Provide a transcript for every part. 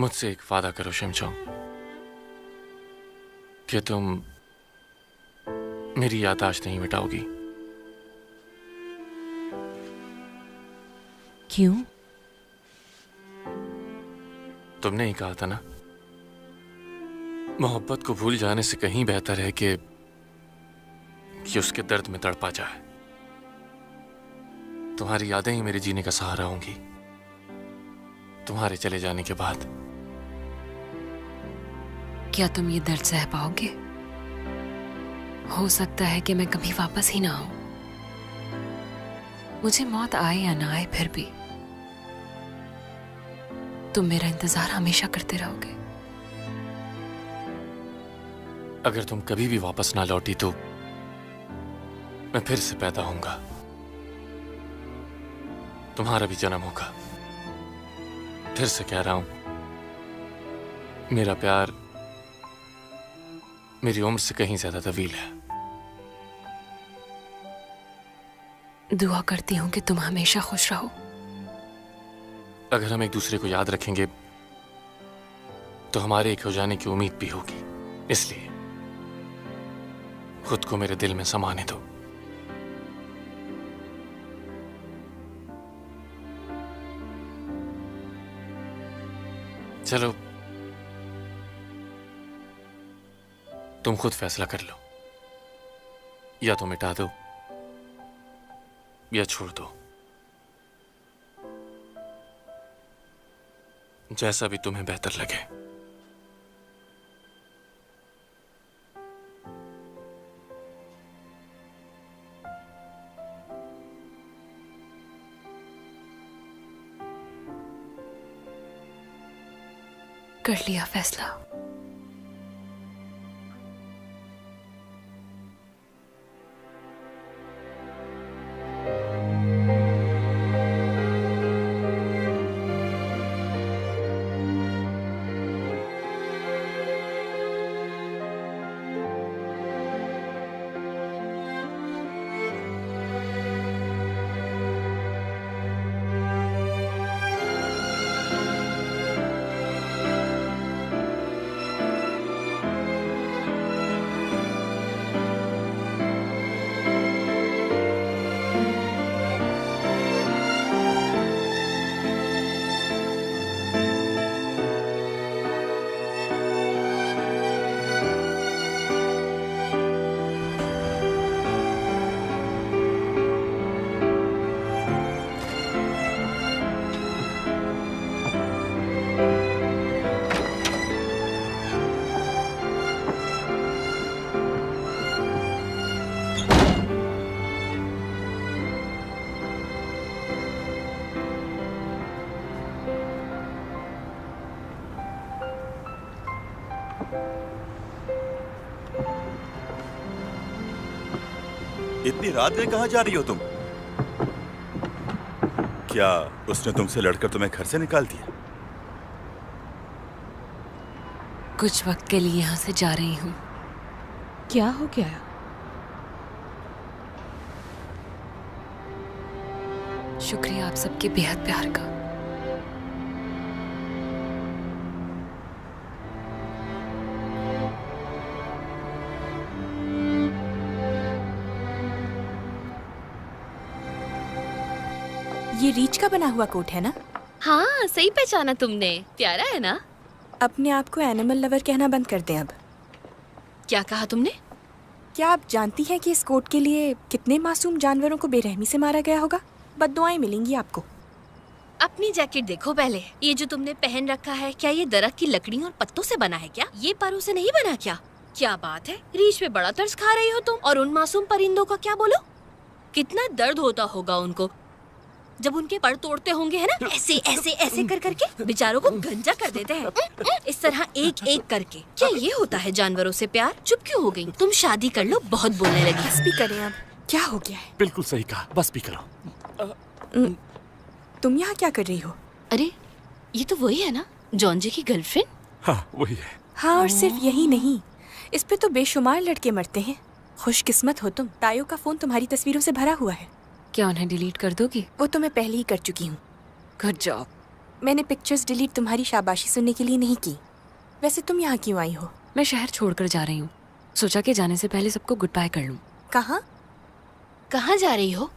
मुझसे एक वादा करो शिमचोंग कि तुम मेरी याददाश्त नहीं मिटाओगी। क्यों? तुमने ही कहा था ना, मोहब्बत को भूल जाने से कहीं बेहतर है कि उसके दर्द में तड़पा जाए। तुम्हारी यादें ही मेरे जीने का सहारा होंगी तुम्हारे चले जाने के बाद। क्या तुम ये दर्द सह पाओगे? हो सकता है कि मैं कभी वापस ही ना आऊं। मुझे मौत आए या ना आए, फिर भी तुम मेरा इंतजार हमेशा करते रहोगे। अगर तुम कभी भी वापस ना लौटी तो मैं फिर से पैदा होऊंगा, तुम्हारा भी जन्म होगा। फिर से कह रहा हूं, मेरा प्यार मेरी उम्र से कहीं ज्यादा तवील है। दुआ करती हूं कि तुम हमेशा खुश रहो। अगर हम एक दूसरे को याद रखेंगे तो हमारे एक हो जाने की उम्मीद भी होगी। इसलिए खुद को मेरे दिल में समाने दो। चलो तुम खुद फैसला कर लो, या तो मिटा दो या छोड़ दो, जैसा भी तुम्हें बेहतर लगे। कर लिया फैसला। इतनी रात में कहाँ जा रही हो तुम? क्या उसने तुमसे लड़कर तुम्हें घर से निकाल दिया? कुछ वक्त के लिए यहाँ से जा रही हूँ। क्या हो गया? शुक्रिया आप सबके बेहद प्यार का। ये रीच का बना हुआ कोट है ना? हाँ, सही पहचाना तुमने। प्यारा है ना? अपने आप को एनिमल लवर कहना बंद कर दें अब। क्या कहा तुमने? क्या आप जानती हैं कि इस कोट के लिए कितने मासूम जानवरों को बेरहमी से मारा गया होगा? बद्दुआएं मिलेंगी आपको। अपनी जैकेट देखो पहले। ये जो तुमने पहन रखा है, क्या ये दरख्त की लकड़ियों और पत्तों से बना है क्या? ये परों से नहीं बना क्या? क्या बात है, रीछ पे बड़ा तरस खा रही हो तुम। और उन मासूम परिंदों का क्या बोलो? कितना दर्द होता होगा उनको जब उनके पर तोड़ते होंगे, है ना? ऐसे ऐसे ऐसे कर करके बेचारों को गंजा कर देते हैं, इस तरह एक एक करके। क्या ये होता है जानवरों से प्यार? चुप क्यों हो गई? तुम शादी कर लो, बहुत बोलने लगी। बस भी करें अब। क्या हो गया है? बिल्कुल सही कहा, बस भी करो। तुम यहाँ क्या कर रही हो? अरे ये तो वही है ना, जॉन जी की गर्लफ्रेंड। हाँ वही है। हाँ, और सिर्फ यही नहीं, इस पे तो बेशुमार लड़के मरते हैं। खुशकिस्मत हो तुम, तायो का फोन तुम्हारी तस्वीरों से भरा हुआ है। क्या उन्हें डिलीट कर दोगी? वो तो मैं पहले ही कर चुकी हूँ। Good job. मैंने पिक्चर्स डिलीट तुम्हारी शाबाशी सुनने के लिए नहीं की। वैसे तुम यहाँ क्यों आई हो? मैं शहर छोड़कर जा रही हूँ। सोचा कि जाने से पहले सबको गुड बाय कर लूँ। कहाँ? कहाँ जा रही हो?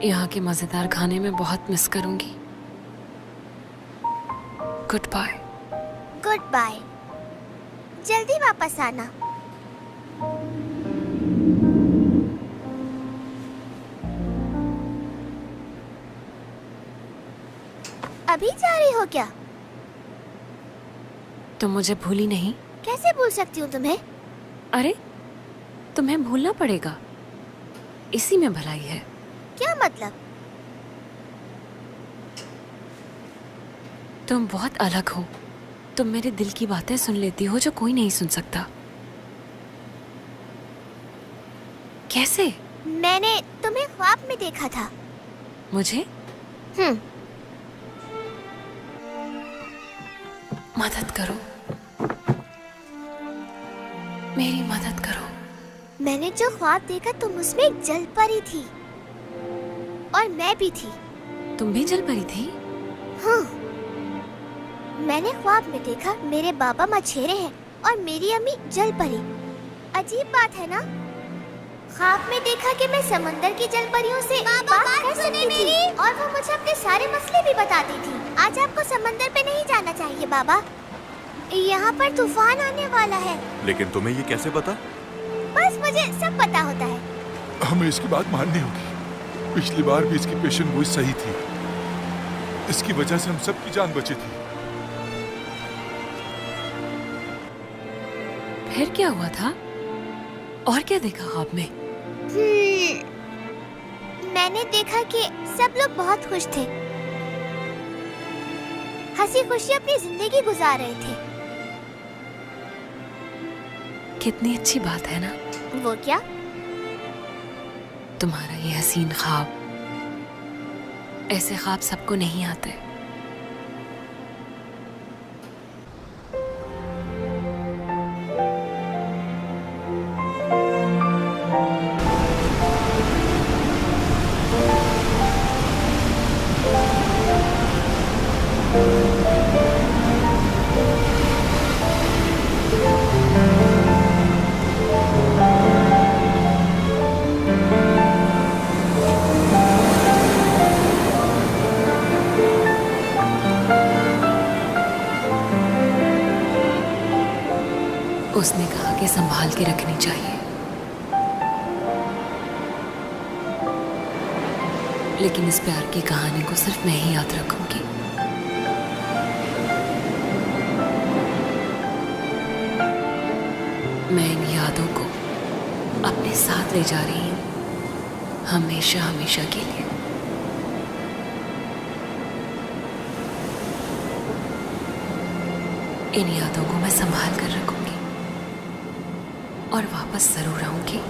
यहाँ के मजेदार खाने में बहुत मिस करूंगी। Good bye. Good bye. जल्दी वापस आना। अभी जा रही हो क्या? तुम मुझे भूली नहीं? कैसे भूल सकती हूँ तुम्हें? अरे तुम्हें भूलना पड़ेगा, इसी में भलाई है। क्या मतलब? तुम बहुत अलग हो। तुम मेरे दिल की बातें सुन लेती हो जो कोई नहीं सुन सकता। कैसे? मैंने तुम्हें ख्वाब में देखा था। मुझे? मदद करो, मेरी मदद करो। मैंने जो ख्वाब देखा तुम उसमें एक जल परी थी और मैं भी थी। तुम भी जल परी थी? हाँ। मैंने ख्वाब में देखा मेरे बाबा मछेरे हैं और मेरी अम्मी जल परी। अजीब बात है ना? ख्वाब में देखा कि मैं समंदर की जल परियों से बात कर सकती थी और वो मुझे अपने सारे मसले भी बताती थी। आज आपको समंदर पे नहीं जाना चाहिए बाबा, यहाँ पर तूफान आने वाला है। लेकिन तुम्हें ये कैसे पता? बस मुझे सब पता होता है। हमें इसकी बात माननी होगी। पिछली बार भी इसकी पेशेंट गोई सही थी। इसकी वजह से हम सबकी जान बची थी। फिर क्या हुआ था? और क्या देखा ख्वाब में? मैंने देखा कि सब लोग बहुत खुश थे, हंसी खुशी अपनी जिंदगी गुजार रहे थे। कितनी अच्छी बात है ना? वो क्या? तुम्हारा ये हसीन ख्वाब। ऐसे ख्वाब सबको नहीं आते। उसने कहा कि संभाल के रखनी चाहिए, लेकिन इस प्यार की कहानी को सिर्फ मैं ही याद रखूंगी। मैं इन यादों को अपने साथ ले जा रही हूँ, हमेशा हमेशा के लिए। इन यादों को मैं संभाल कर रखूंगी और वापस जरूर आऊंगी।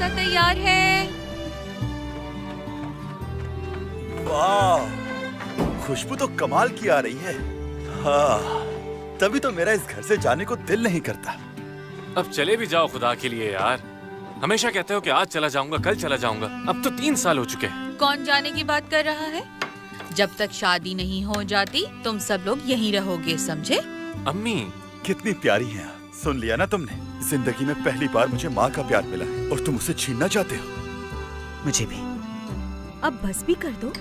नाश्ता तैयार है। वाह, खुशबू तो कमाल की आ रही है। हाँ, तभी तो मेरा इस घर से जाने को दिल नहीं करता। अब चले भी जाओ खुदा के लिए यार। हमेशा कहते हो कि आज चला जाऊंगा, कल चला जाऊंगा। अब तो 3 साल हो चुके हैं। कौन जाने की बात कर रहा है? जब तक शादी नहीं हो जाती तुम सब लोग यहीं रहोगे, समझे? अम्मी कितनी प्यारी हैं आप। सुन लिया ना तुमने, जिंदगी में पहली बार मुझे माँ का प्यार मिला है और तुम उसे छीनना चाहते हो। मुझे भी। अब बस भी कर दो।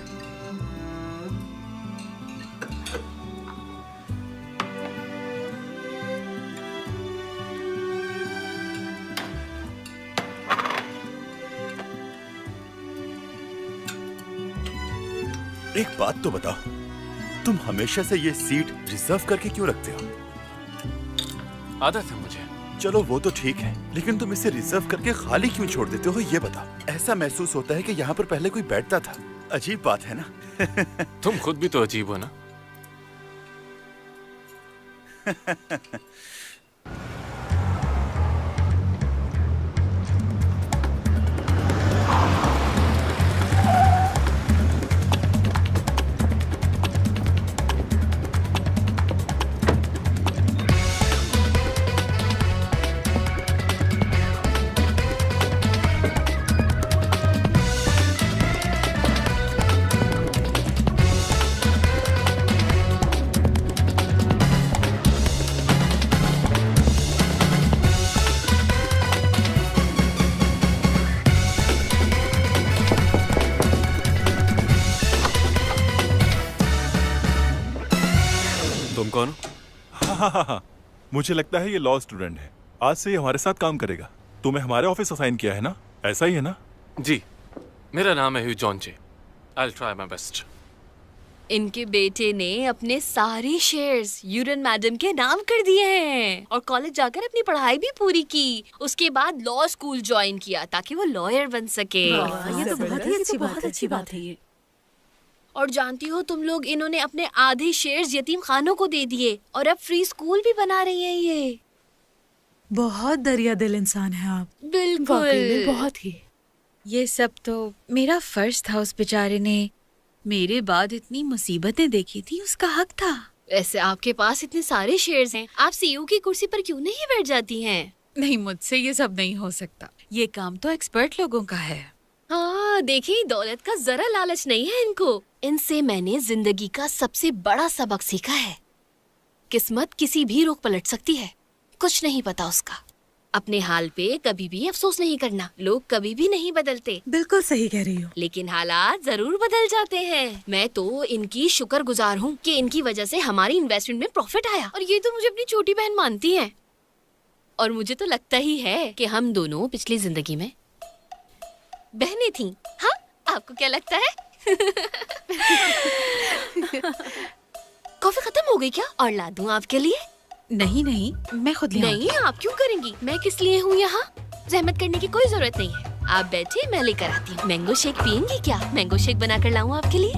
एक बात तो बताओ, तुम हमेशा से ये सीट रिजर्व करके क्यों रखते हो? आदत है मुझे। चलो वो तो ठीक है, लेकिन तुम इसे रिजर्व करके खाली क्यों छोड़ देते हो ये बताओ। ऐसा महसूस होता है कि यहाँ पर पहले कोई बैठता था। अजीब बात है ना? तुम खुद भी तो अजीब हो ना। तुम कौन हो? हाँ, मुझे लगता है ये लॉ स्टूडेंट है। आज से ये हमारे साथ काम करेगा। तुम्हें हमारे ऑफिस असाइन किया है ना? ऐसा ही है ना? जी, मेरा नाम है Hugh John J. I will try my best. इनके बेटे ने अपने सारे शेयर्स यूरन मैडम के नाम कर दिए हैं और कॉलेज जाकर अपनी पढ़ाई भी पूरी की। उसके बाद लॉ स्कूल ज्वाइन किया ताकि वो लॉयर बन सके। ये तो बहुत ही अच्छी बात है ये। और जानती हो तुम लोग, इन्होंने अपने आधे शेयर्स यतीम खानों को दे दिए और अब फ्री स्कूल भी बना रही हैं ये। बहुत दरिया दिल इंसान है आप। बिल्कुल, बहुत ही। ये सब तो मेरा फर्ज था। उस बेचारे ने मेरे बाद इतनी मुसीबतें देखी थी, उसका हक था। वैसे आपके पास इतने सारे शेयर्स हैं, आप सीईओ की कुर्सी पर क्यों नहीं बैठ जाती हैं? नहीं, मुझसे ये सब नहीं हो सकता। ये काम तो एक्सपर्ट लोगों का है। हाँ, देखिए, दौलत का जरा लालच नहीं है इनको। इनसे मैंने जिंदगी का सबसे बड़ा सबक सीखा है। किस्मत किसी भी रोक पलट सकती है, कुछ नहीं पता उसका। अपने हाल पे कभी भी अफसोस नहीं करना। लोग कभी भी नहीं बदलते। बिल्कुल सही कह रही हो। लेकिन हालात जरूर बदल जाते हैं। मैं तो इनकी शुक्रगुजार हूँ कि इनकी वजह से हमारी इन्वेस्टमेंट में प्रॉफिट आया और ये तो मुझे अपनी छोटी बहन मानती हैं। और मुझे तो लगता ही है कि हम दोनों पिछली जिंदगी में बहनें थीं। हाँ, आपको क्या लगता है? कॉफी खत्म हो गई क्या? और ला दूं आपके लिए? नहीं नहीं, मैं खुद ले नहीं, आप क्यों करेंगी? मैं किस लिए हूँ यहाँ? जहमत करने की कोई जरूरत नहीं है। आप बैठे, मैं लेकर आती हूँ। मैंगो शेक पियेंगी क्या? मैंगो शेक बनाकर लाऊं आपके लिए?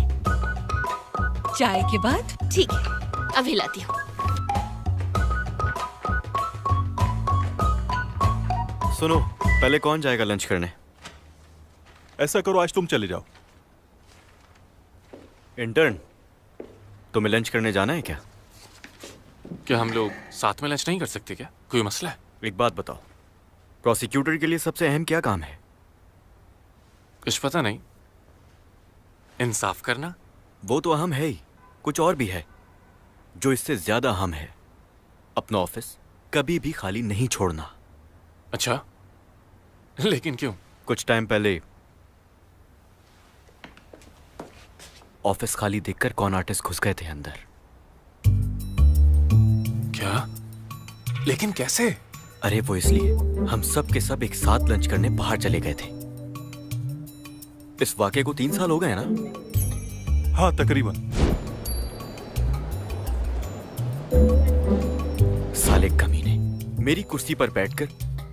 चाय के बाद? ठीक है, अभी लाती हूँ। सुनो, पहले कौन जाएगा लंच करने? ऐसा करो, आज तुम चले जाओ। इंटर्न, तुम्हें लंच करने जाना है क्या? क्या हम लोग साथ में लंच नहीं कर सकते क्या? कोई मसला है? एक बात बताओ, प्रोसिक्यूटर के लिए सबसे अहम क्या काम है? कुछ पता नहीं। इंसाफ करना? वो तो अहम है ही, कुछ और भी है जो इससे ज्यादा अहम है। अपना ऑफिस कभी भी खाली नहीं छोड़ना। अच्छा, लेकिन क्यों? कुछ टाइम पहले ऑफिस खाली देखकर कौन आर्टिस्ट घुस गए थे अंदर। क्या? लेकिन कैसे? अरे वो इसलिए, हम सब के सब एक साथ लंच करने बाहर चले गए थे। इस वाकये को 3 साल हो गए ना? हाँ, तकरीबन। साले कमीने मेरी कुर्सी पर बैठकर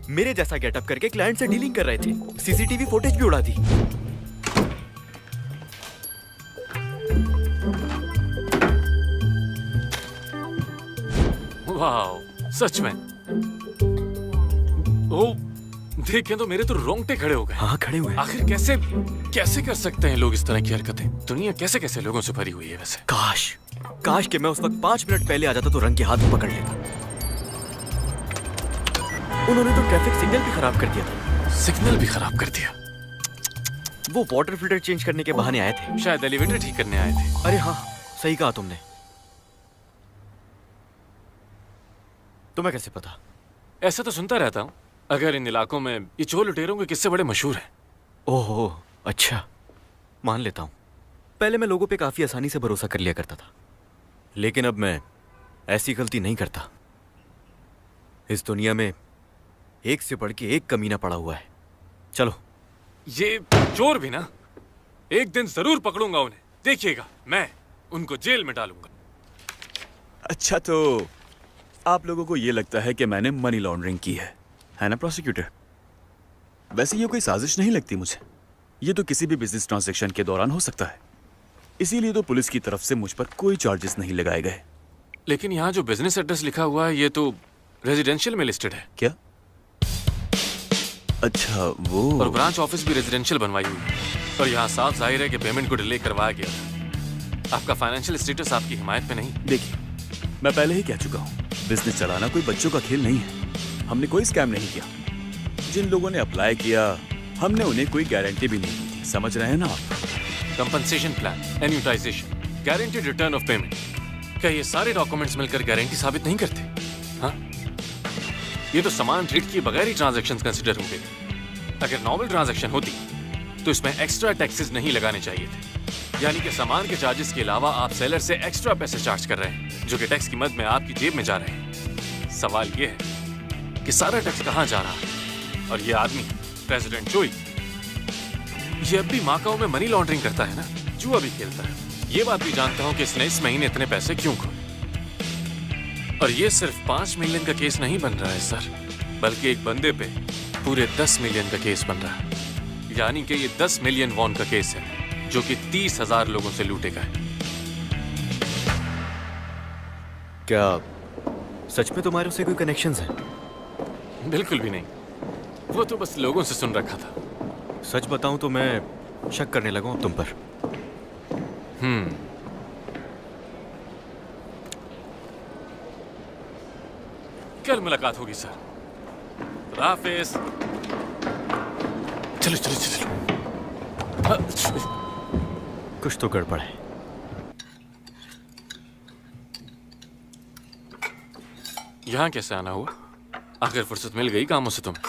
मेरे जैसा गेटअप करके क्लाइंट से डीलिंग कर रहे थे। सीसीटीवी फुटेज भी उड़ा दी। वाह, सच में? ओ देख के तो मेरे तो रोंगटे खड़े हो गए। हाँ खड़े हुए। आखिर कैसे कैसे कर सकते हैं लोग इस तरह की हरकतें? दुनिया कैसे कैसे लोगों से भरी हुई है वैसे। काश कि मैं उस वक्त 5 मिनट पहले आ जाता तो रंग के हाथ में पकड़ लेता। उन्होंने तो ट्रैफिक सिग्नल भी खराब कर दिया था। सिग्नल भी खराब कर दिया? वो वाटर फिल्टर चेंज करने के बहाने आए थे। शायद एलिवेटर ठीक करने आए थे। अरे हाँ, सही कहा तुमने। तुम्हें कैसे पता? ऐसा तो सुनता रहता हूँ। अगर इन इलाकों में ये चोर लुटेरों के किस्से बड़े मशहूर हैं। ओहो, अच्छा, मान लेता हूँ। पहले मैं लोगों पे काफी आसानी से भरोसा कर लिया करता था, लेकिन अब मैं ऐसी गलती नहीं करता। इस दुनिया में एक से बढ़ के एक कमीना पड़ा हुआ है। चलो। ये चोर भी ना, एक दिन जरूर पकड़ूंगा उन्हें। देखिएगा, मैं उनको जेल में डालूंगा। अच्छा, तो आप लोगों को ये लगता है कि मैंने मनी लॉन्ड्रिंग की है ना प्रोसिक्यूटर? वैसे ये कोई साजिश नहीं लगती मुझे। ये तो किसी भी बिजनेस ट्रांजैक्शन के दौरान हो सकता है, इसीलिए तो पुलिस की तरफ से मुझ पर कोई चार्जेस नहीं लगाए गए। लेकिन यहाँ जो बिजनेस एड्रेस लिखा हुआ है ये तो रेजिडेंशियल में लिस्टेड है। क्या? अच्छा, वो। और ब्रांच ऑफिस भी रेजिडेंशियल बनवाई हुई है। और यहाँ साफ जाहिर है कि पेमेंट को डिले करवाया गया था। आपका फाइनेंशियल स्टेटस आपकी हिमायत में नहीं। देखिए, मैं पहले ही कह चुका हूँ, बिजनेस चलाना कोई बच्चों का खेल नहीं है। हमने कोई स्कैम नहीं किया। जिन लोगों ने अप्लाई किया, हमने उन्हें कोई गारंटी भी नहीं दी थी। समझ रहे हैं ना आप? Compensation plan, annuitization, guaranteed return of payment, क्या ये सारे डॉक्यूमेंट्स मिलकर गारंटी साबित नहीं करते? हाँ, ये तो सामान ट्रीट किए बगैर ही ट्रांजैक्शन कंसिडर होंगे। अगर नॉर्मल ट्रांजैक्शन होती तो इसमें एक्स्ट्रा टैक्सेस नहीं लगाने चाहिए थे। यानी कि सामान के चार्जेस के अलावा आप सेलर से एक्स्ट्रा पैसे चार्ज कर रहे हैं, जो कि टैक्स की मद में आपकी जेब में जा रहे हैं। सवाल ये है कि सारा टैक्स कहाँ जा रहा है? और ये आदमी प्रेसिडेंट चोई, ये अब भी माकाओ में मनी लॉन्ड्रिंग करता है ना, जुआ भी खेलता है। ये बात भी जानता हूँ कि इसने इस महीने इतने पैसे क्यों खोए। और ये सिर्फ 5 मिलियन का केस नहीं बन रहा है सर, बल्कि एक बंदे पे पूरे 10 मिलियन का केस बन रहा है। यानी कि ये 10 मिलियन वॉन का केस है, जो कि 30,000 लोगों से लूटे गए। क्या सच में तुम्हारे से कोई कनेक्शंस हैं? बिल्कुल भी नहीं, वो तो बस लोगों से सुन रखा था। सच बताऊं तो मैं शक करने लगा हूं तुम पर। कल मुलाकात होगी सर। हाफिज। चलो चलो चलो। कुछ तो गड़बड़ है। यहाँ कैसे आना हुआ? आखिर फुर्सत मिल गई कामों से तुम्हें?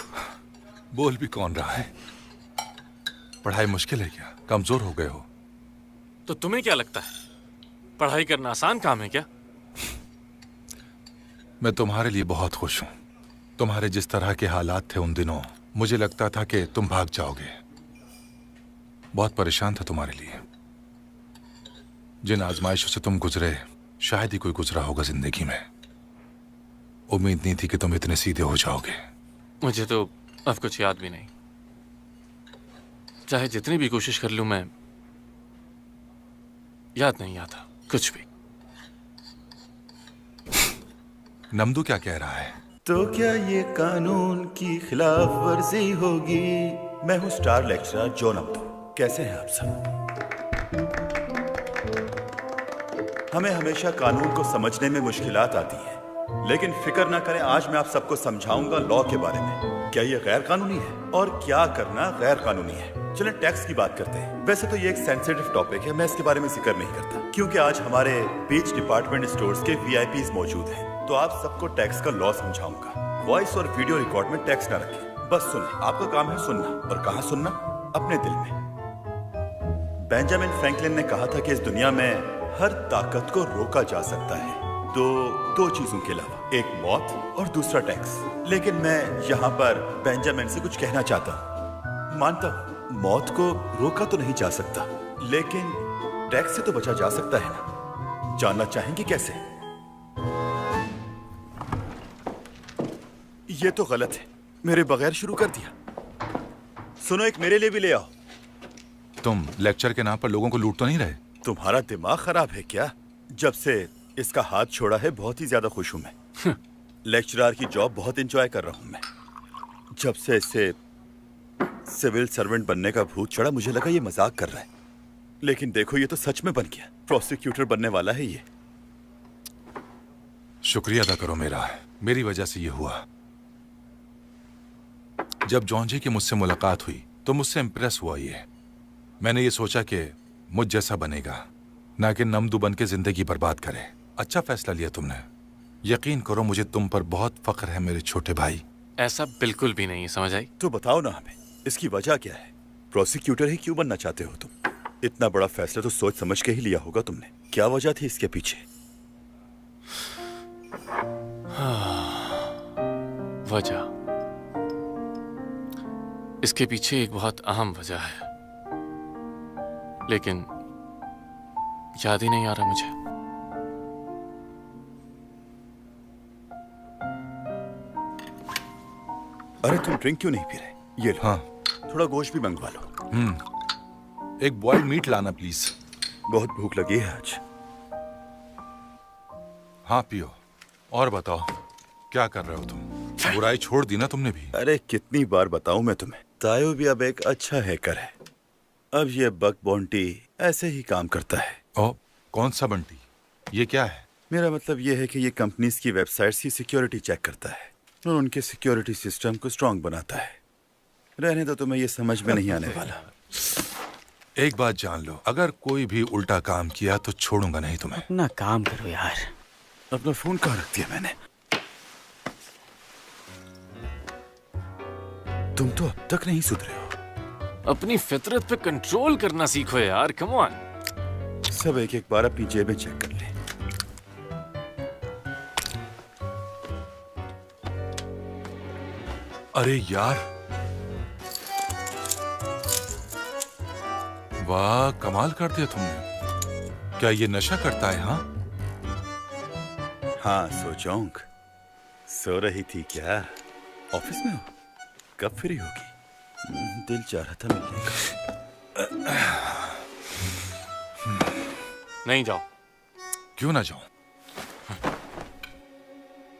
बोल भी कौन रहा है? पढ़ाई मुश्किल है क्या? कमजोर हो गए हो? तो तुम्हें क्या लगता है पढ़ाई करना आसान काम है क्या? मैं तुम्हारे लिए बहुत खुश हूं। तुम्हारे जिस तरह के हालात थे उन दिनों, मुझे लगता था कि तुम भाग जाओगे। बहुत परेशान था तुम्हारे लिए। जिन आजमाइशों से तुम गुजरे, शायद ही कोई गुजरा होगा जिंदगी में। उम्मीद नहीं थी कि तुम इतने सीधे हो जाओगे। मुझे तो अब कुछ याद भी नहीं। चाहे जितनी भी कोशिश कर लूं, मैं याद नहीं आता कुछ भी। नमदू क्या कह रहा है? तो क्या ये कानून की खिलाफ वर्जी होगी? मैं हूँ स्टार लेक्चरर जो नमदू। कैसे हैं आप सब? हमें हमेशा कानून को समझने में मुश्किलात आती हैं, लेकिन फिक्र ना करें, आज मैं आप सबको समझाऊंगा लॉ के बारे में। क्या ये गैर कानूनी है और क्या करना गैर कानूनी है। चलें टैक्स की बात करते हैं। वैसे तो ये एक सेंसिटिव टॉपिक है, मैं इसके बारे में जिक्र नहीं करता, क्योंकि आज हमारे बीच डिपार्टमेंट स्टोर्स के VIPs मौजूद हैं। तो आप सबको टैक्स का लॉ समझाऊंगा। वॉइस और वीडियो रिकॉर्ड में टैक्स ना रखें, बस सुने। आपका काम है सुनना, और कहाँ सुनना? अपने दिल में। बेंजामिन फ्रैंकलिन ने कहा था कि इस दुनिया में हर ताकत को रोका जा सकता है, दो चीजों के अलावा, एक मौत और दूसरा टैक्स। लेकिन मैं यहाँ पर बेंजामिन से कुछ कहना चाहता हूँ। मानता हूँ मौत को रोका तो नहीं जा सकता, लेकिन टैक्स से तो बचा जा सकता है ना। जानना चाहेंगे कैसे? ये तो गलत है, मेरे बगैर शुरू कर दिया। सुनो, एक मेरे लिए भी ले आओ। तुम लेक्चर के नाम पर लोगों को लूट तो नहीं रहे? तुम्हारा दिमाग खराब है क्या? जब से इसका हाथ छोड़ा है, बहुत ही ज्यादा खुश हूं मैं। लेक्चरर की जॉब बहुत एंजॉय कर रहा हूं मैं। जब से इसे सिविल सर्वेंट बनने का भूत चढ़ा, मुझे लगा ये मजाक कर रहा है, लेकिन देखो ये तो सच में बन गया। प्रोसिक्यूटर बनने वाला है ये। शुक्रिया अदा करो मेरा, मेरी वजह से ये हुआ। जब जॉन जी की मुझसे मुलाकात हुई तो मुझसे इंप्रेस हुआ ये। मैंने ये सोचा कि मुझ जैसा बनेगा, ना कि नमदू बन के जिंदगी बर्बाद करे। अच्छा फैसला लिया तुमने। यकीन करो मुझे तुम पर बहुत फख्र है मेरे छोटे भाई। ऐसा बिल्कुल भी नहीं है, समझ आई? तो बताओ ना हमें, इसकी वजह क्या है? प्रोसिक्यूटर ही क्यों बनना चाहते हो तुम? इतना बड़ा फैसला तो सोच समझ के ही लिया होगा तुमने। क्या वजह थी इसके पीछे? वजह, इसके पीछे एक बहुत अहम वजह है, लेकिन याद ही नहीं आ रहा मुझे। अरे तुम ड्रिंक क्यों नहीं पी रहे? ये लो। हाँ, थोड़ा गोश्त भी मंगवा लो। एक बॉइल्ड मीट लाना प्लीज। बहुत भूख लगी है आज। हाँ पियो। और बताओ क्या कर रहे हो तुम? बुराई छोड़ दी ना तुमने भी? अरे कितनी बार बताऊं मैं तुम्हें, तायो भी अब एक अच्छा हैकर है। अब ये बक बॉन्टी ऐसे ही काम करता है। ओ, कौन सा बंटी? ये क्या है? मेरा मतलब ये है कि ये कंपनीज की वेबसाइट्स की सिक्योरिटी चेक करता है और उनके सिक्योरिटी सिस्टम को स्ट्रांग बनाता है। रहने तो तुम्हें ये समझ में नहीं आने वाला। एक बात जान लो, अगर कोई भी उल्टा काम किया तो छोड़ूंगा नहीं तुम्हें। अपना काम करो यार। अपना फोन कहाँ रख दिया मैंने? तुम तो अब तक नहीं सुधरे हो। अपनी फितरत पे कंट्रोल करना सीखो यार, कम ऑन। सब एक एक बार अपनी जेबें चेक कर ले। अरे यार, वाह कमाल कर दिया तुमने। क्या ये नशा करता है? हाँ हाँ सोचोंक, सो रही थी क्या? ऑफिस में हो? कब फ्री होगी? दिल चाह रहा था मिलने का। नहीं जाओ। क्यों ना जाऊं?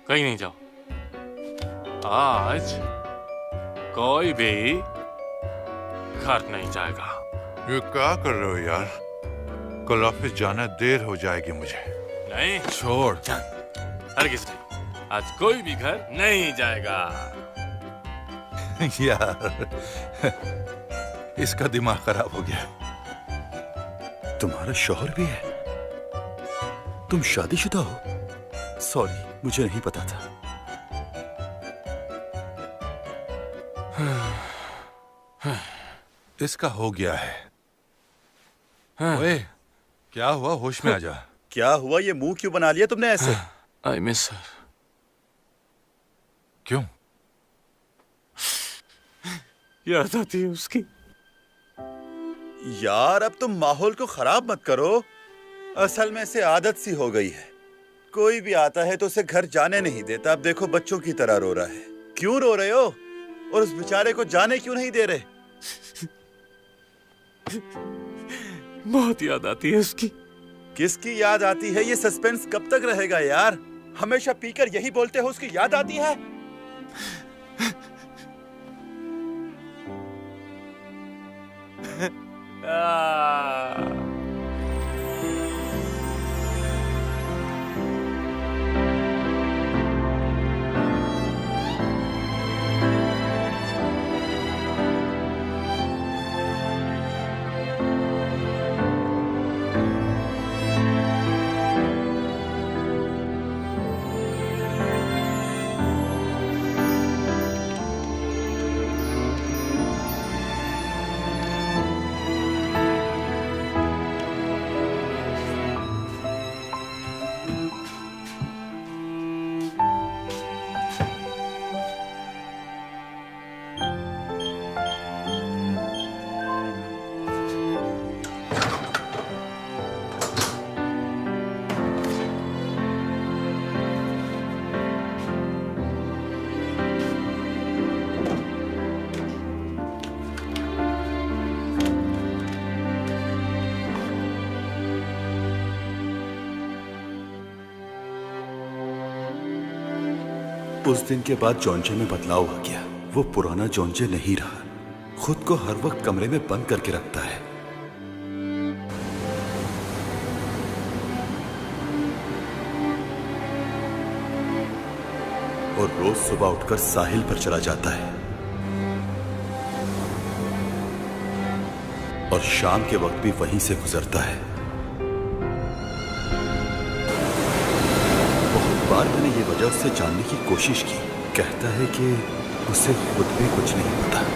कहीं नहीं जाओ। आज कोई भी घर नहीं जाएगा। ये क्या कर रहे हो यार? कल ऑफिस जाना, देर हो जाएगी मुझे। नहीं छोड़। हरगिज़ नहीं, आज कोई भी घर नहीं जाएगा। यार इसका दिमाग खराब हो गया। तुम्हारा शौहर भी है? तुम शादीशुदा हो? सॉरी, मुझे नहीं पता था। इसका हो गया है। ओए, क्या हुआ? होश में आ जा। क्या हुआ? ये मुंह क्यों बना लिया तुमने ऐसे? I miss her. क्यों? याद आती है उसकी। यार अब तुम माहौल को खराब मत करो। असल में से आदत सी हो गई है। कोई भी आता है तो उसे घर जाने नहीं देता। अब देखो बच्चों की तरह रो रहा है। क्यों रो रहे हो? और उस बेचारे को जाने क्यों नहीं दे रहे? बहुत याद आती है उसकी। किसकी याद आती है? ये सस्पेंस कब तक रहेगा यार? हमेशा पीकर यही बोलते हो उसकी याद आती है? उस दिन के बाद जॉन्जे में बदलाव आ गया। वो पुराना जॉन्जे नहीं रहा। खुद को हर वक्त कमरे में बंद करके रखता है। और रोज सुबह उठकर साहिल पर चला जाता है और शाम के वक्त भी वहीं से गुजरता है। बहुत बार मैंने ये वजह उससे जानने की कोशिश की। कहता है कि उसे खुद भी कुछ नहीं पता।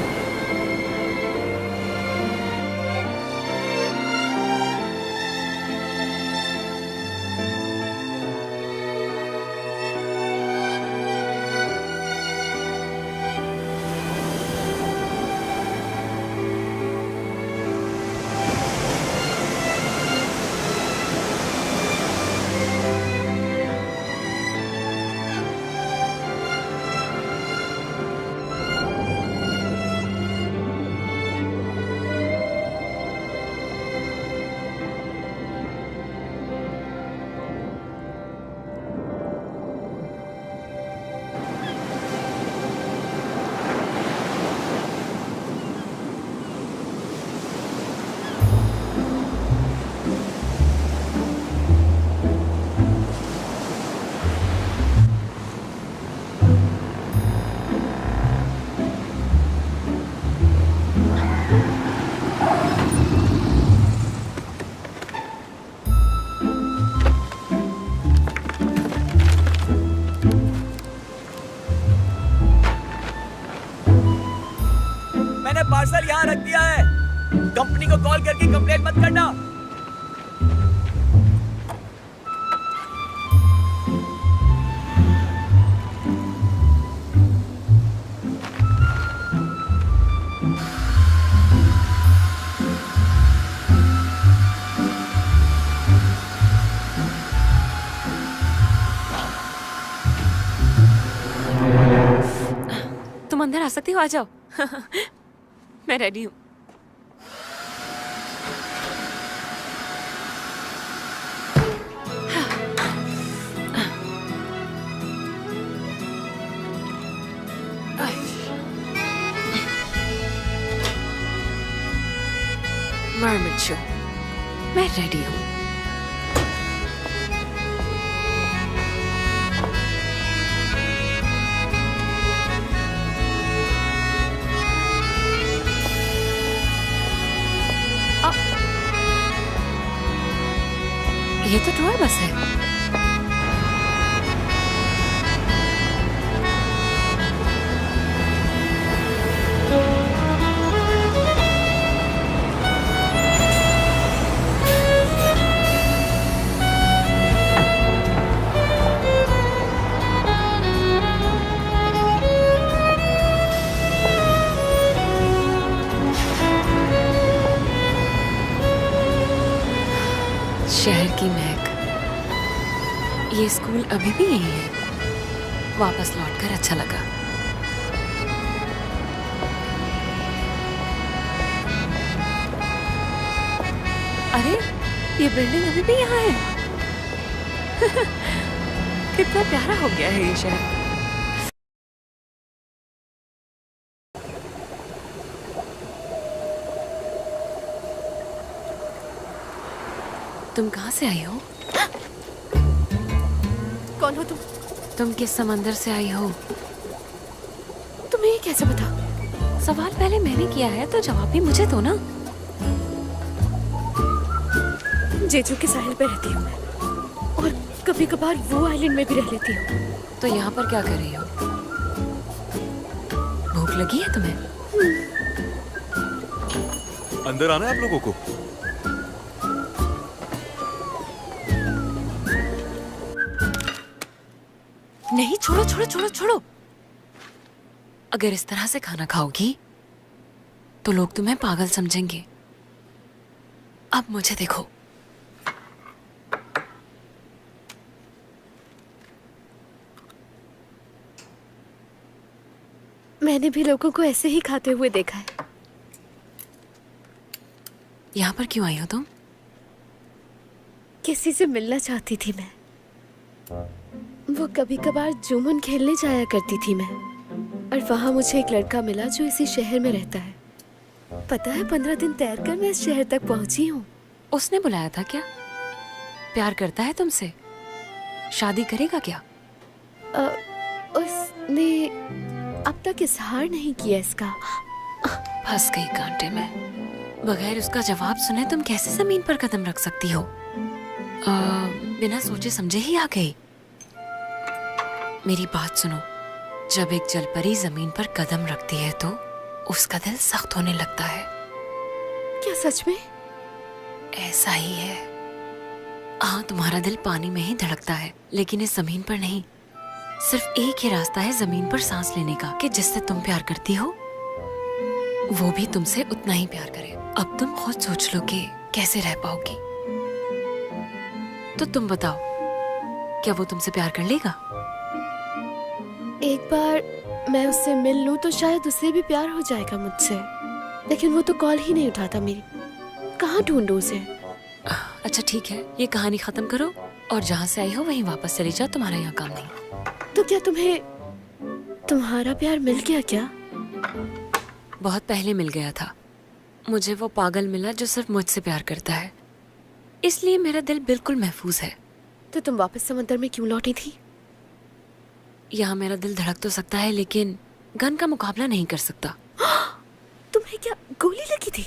पार्सल यहाँ रख दिया है। कंपनी को कॉल करके कंप्लेंट मत करना। तुम अंदर आ सकती हो, आ जाओ। मैं रेडी हूँ। मर्मेड शो, मैं रेडी हूँ। ये तो टूर बस है। शहर की महक, ये स्कूल अभी भी यही है। वापस लौटकर अच्छा लगा। अरे ये बिल्डिंग अभी भी यहाँ है। कितना प्यारा हो गया है ये शहर। तुम कहाँ से आई हो? कौन हो तुम? तुम किस समंदर से आई हो? तुम्हें ये कैसे पता? सवाल पहले मैंने किया है तो जवाब भी मुझे दो ना। जेजू के साहिल पे रहती हूँ मैं, और कभी कभार वो आइलैंड में भी रह लेती हूँ। तो यहाँ पर क्या कर रही हो? भूख लगी है तुम्हें? अंदर आना है आप लोगों को। नहीं, छोड़ो छोड़ो छोड़ो छोड़ो। अगर इस तरह से खाना खाओगी तो लोग तुम्हें पागल समझेंगे। अब मुझे देखो। मैंने भी लोगों को ऐसे ही खाते हुए देखा है। यहाँ पर क्यों आई हो तुम? किसी से मिलना चाहती थी मैं। वो कभी कभार जुमन खेलने जाया करती थी मैं, और वहां मुझे एक लड़का मिला जो इसी शहर में रहता है। पता है 15 दिन तैर कर मैं इस शहर तक पहुंची हूँ। उसने बुलाया था क्या? प्यार करता है तुमसे? शादी करेगा क्या? उसने अब तक इजहार नहीं किया इसका। फंस गई कांटे में। बगैर उसका जवाब सुने तुम कैसे जमीन पर कदम रख सकती हो? बिना सोचे समझे ही आ गई। मेरी बात सुनो, जब एक जलपरी जमीन पर कदम रखती है तो उसका दिल सख्त होने लगता है। क्या सच में? ऐसा ही है। हाँ, तुम्हारा दिल पानी में ही धड़कता है, लेकिन इस जमीन पर नहीं। सिर्फ एक ही रास्ता है जमीन पर सांस लेने का, कि जिससे तुम प्यार करती हो वो भी तुमसे उतना ही प्यार करे। अब तुम खुद सोच लो कि कैसे रह पाओगी। तो तुम बताओ, क्या वो तुमसे प्यार कर लेगा? एक बार मैं उससे मिल लूं तो शायद उससे भी प्यार हो जाएगा मुझसे, लेकिन वो तो कॉल ही नहीं उठाता मेरी। कहाँ ढूंढूं उसे? अच्छा ठीक है, ये कहानी खत्म करो और जहाँ से आई हो वहीं वापस चली जाओ। तुम्हारा यहाँ काम नहीं। तो क्या तुम्हें तुम्हारा प्यार मिल गया क्या? बहुत पहले मिल गया था। मुझे वो पागल मिला जो सिर्फ मुझसे प्यार करता है, इसलिए मेरा दिल बिल्कुल महफूज है। तो तुम वापस समंदर में क्यों लौटी थी? यहाँ मेरा दिल धड़क तो सकता है, लेकिन गन का मुकाबला नहीं कर सकता। तुम्हें क्या गोली लगी थी?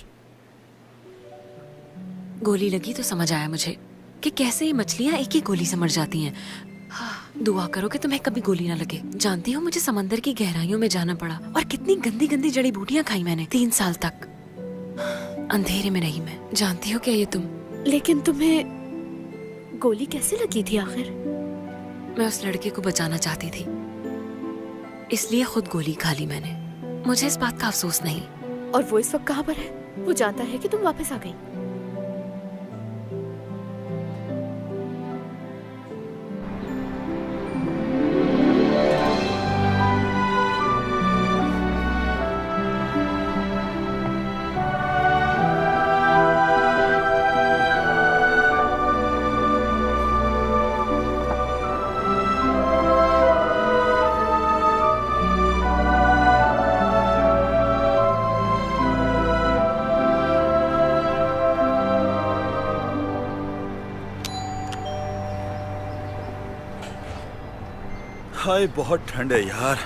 गोली लगी तो समझ आया मुझे कि कैसे ये मछलियाँ एक ही गोली से मर जाती हैं। दुआ करो कि तुम्हें कभी गोली ना लगे। जानती हो, मुझे समंदर की गहराइयों में जाना पड़ा और कितनी गंदी गंदी जड़ी बूटियां खाई मैंने। 3 साल तक अंधेरे में रही मैं। जानती हो क्या ये तुम? लेकिन तुम्हें गोली कैसे लगी थी आखिर? मैं उस लड़के को बचाना चाहती थी, इसलिए खुद गोली खा ली मैंने। मुझे इस बात का अफसोस नहीं। और वो इस वक्त कहाँ पर है? वो जानता है कि तुम वापस आ गई? हाय, बहुत ठंड है यार।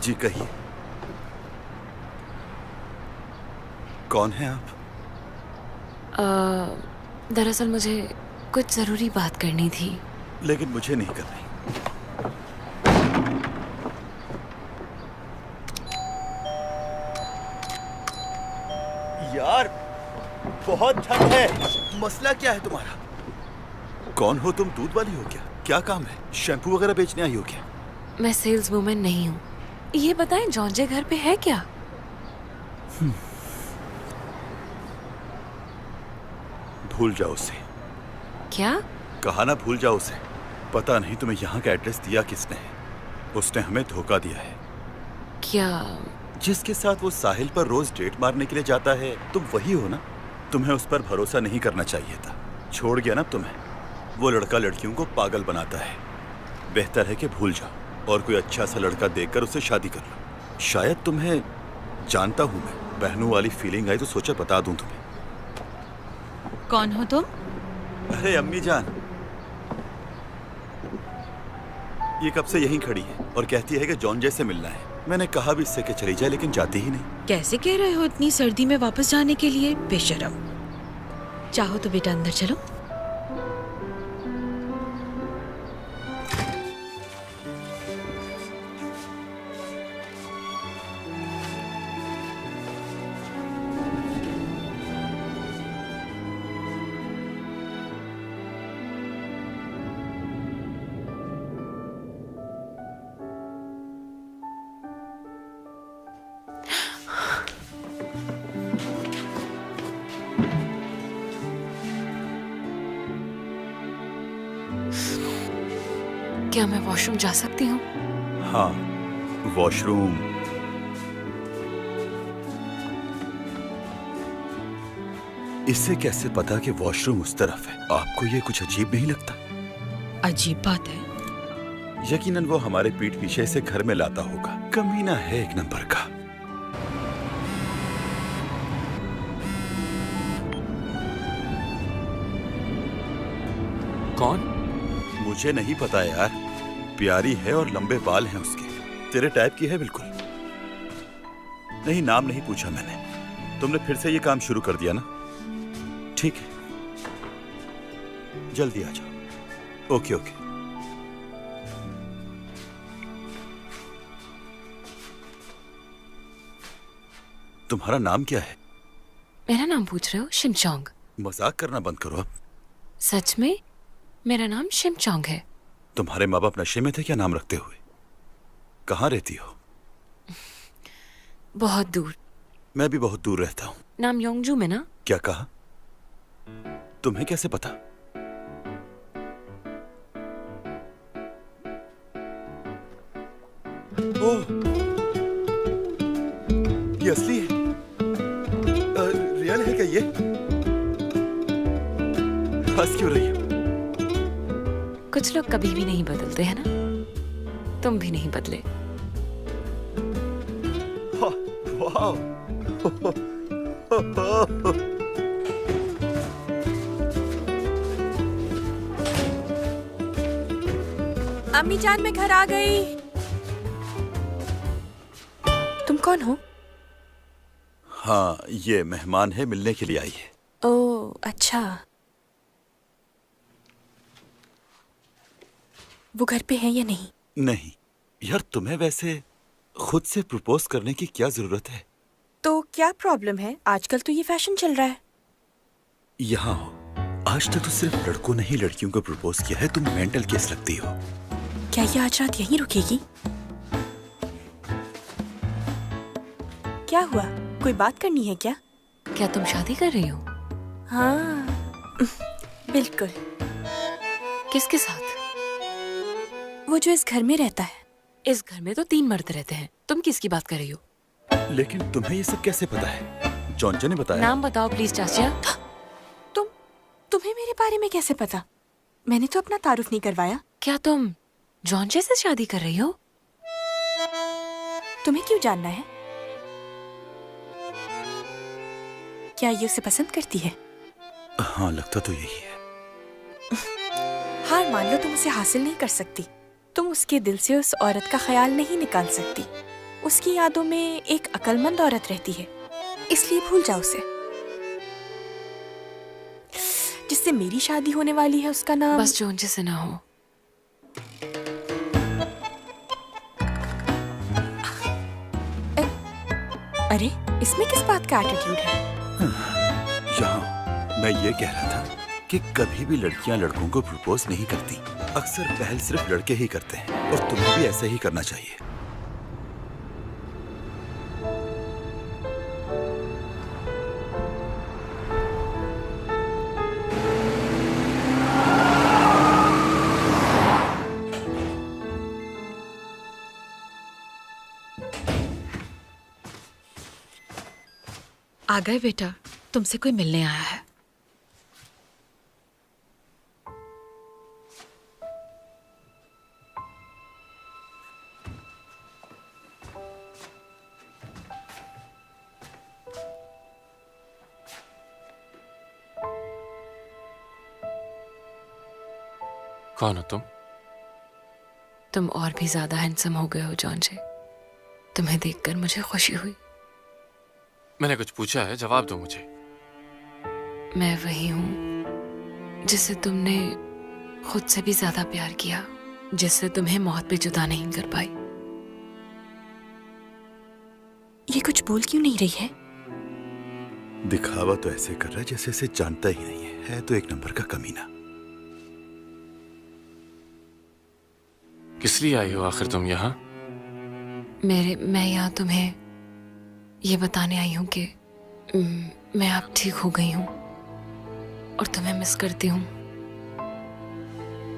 जी कहिए, कौन है आप? दरअसल मुझे कुछ जरूरी बात करनी थी। लेकिन मुझे नहीं करनी। यार बहुत ठंड है। मसला क्या है तुम्हारा? कौन हो तुम? दूध वाली हो क्या? क्या काम है? शैम्पू वगैरह बेचने आई हो क्या? मैं सेल्स वुमेन नहीं हूँ। ये बताएं, जॉन्जे घर पे है क्या? भूल जाओ उसे। क्या कहा ना, भूल जाओ उसे। पता नहीं तुम्हें यहाँ का एड्रेस दिया किसने है। उसने हमें धोखा दिया है। क्या? जिसके साथ वो साहिल पर रोज डेट मारने के लिए जाता है, तुम वही हो ना? तुम्हें उस पर भरोसा नहीं करना चाहिए था। छोड़ गया ना तुम्हें। वो लड़का लड़कियों को पागल बनाता है। बेहतर है कि भूल जाओ और कोई अच्छा सा लड़का देखकर उससे शादी कर लो। शायद तुम्हें जानता हूं मैं। बहनों वाली फीलिंग आई तो सोचा बता दूं तुम्हें। कौन हो तुम? अरे अम्मी जान, ये कब से यहीं खड़ी है और कहती है कि जॉन्जे से मिलना है। मैंने कहा भी इससे कि चली जाए, लेकिन जाती ही नहीं। कैसे कह रहे हो इतनी सर्दी में वापस जाने के लिए? बेशरम। चाहो तो बेटा अंदर चलो। क्या मैं वॉशरूम जा सकती हूँ? हाँ, वॉशरूम। इससे कैसे पता कि वॉशरूम उस तरफ है? आपको ये कुछ अजीब नहीं लगता? अजीब बात है। यकीनन वो हमारे पीठ पीछे से घर में लाता होगा। कमीना है एक नंबर का। कौन? मुझे नहीं पता यार। प्यारी है और लंबे बाल हैं उसके, तेरे टाइप की है बिल्कुल। नहीं, नाम नहीं पूछा मैंने। तुमने फिर से ये काम शुरू कर दिया ना? ठीक है, जल्दी आ जाओ। Okay okay. तुम्हारा नाम क्या है? मेरा नाम पूछ रहे हो? शिमचोंग। मजाक करना बंद करो अब। सच में मेरा नाम शिमचोंग है। तुम्हारे माँ बाप नशे में थे क्या नाम रखते हुए? कहाँ रहती हो? बहुत दूर। मैं भी बहुत दूर रहता हूँ। नाम योंगजू में ना? क्या कहा? तुम्हें कैसे पता? ओह, ये असली है? रियल है क्या ये? हंस क्यों रही हो? कुछ लोग कभी भी नहीं बदलते हैं ना, तुम भी नहीं बदले। वाह। अम्मी जान, मैं घर आ गई। तुम कौन हो? हाँ, ये मेहमान है, मिलने के लिए आई है। ओह अच्छा। वो घर पे है या नहीं? नहीं यार, तुम्हें वैसे खुद से प्रपोज करने की क्या जरूरत है? तो क्या प्रॉब्लम है? आजकल तो ये फैशन चल रहा है। यहाँ हो, आज तक तो सिर्फ लड़कों ने ही लड़कियों को प्रपोज किया है। तुम मेंटल केस लगती हो। क्या ये आज रात यहीं रुकेगी? क्या हुआ? कोई बात करनी है क्या? क्या तुम शादी कर रही हो? हाँ बिल्कुल। किसके साथ? वो जो इस घर में रहता है। इस घर में तो 3 मर्द रहते हैं, तुम किसकी बात कर रही हो? लेकिन तुम्हें ये सब कैसे पता है? जॉनजा ने बताया। नाम बताओ प्लीज चाचा। तुम्हें मेरे बारे में कैसे पता? मैंने तो अपना तारुफ नहीं करवाया। क्या तुम जॉनजे से शादी कर रही हो? तुम्हें क्यों जानना है? क्या ये उसे पसंद करती है? हाँ, लगता तो यही है। हार मान लो, तुम उसे हासिल नहीं कर सकती। तुम उसके दिल से उस औरत का ख्याल नहीं निकाल सकती। उसकी यादों में एक अक्लमंद औरत रहती है, इसलिए भूल जाओ उसे। जिससे मेरी शादी होने वाली है उसका नाम बस जॉनजे से ना हो। अरे, इसमें किस बात का एटीट्यूड है? यहाँ मैं ये कह रहा था कि कभी भी लड़कियां लड़कों को प्रपोज नहीं करती। अक्सर पहल सिर्फ लड़के ही करते हैं, और तुम्हें भी ऐसे ही करना चाहिए। आ गए बेटा, तुमसे कोई मिलने आया है। कौन हो तुम? तुम और भी ज्यादा हैंडसम हो गए हो जॉनजे। तुम्हें देखकर मुझे खुशी हुई। मैंने कुछ पूछा है, जवाब दो मुझे। मैं वही हूं जिससे तुमने खुद से भी ज्यादा प्यार किया, जिससे तुम्हें मौत भी जुदा नहीं कर पाई। ये कुछ बोल क्यों नहीं रही है? दिखावा तो ऐसे कर रहा है जैसे इसे जानता ही नहीं है तो एक नंबर का कमीना। किस लिए आई हो आखिर तुम यहाँ? मैं यहाँ तुम्हें ये बताने आई हूँ कि मैं अब ठीक हो गई हूँ और तुम्हें मिस करती हूँ।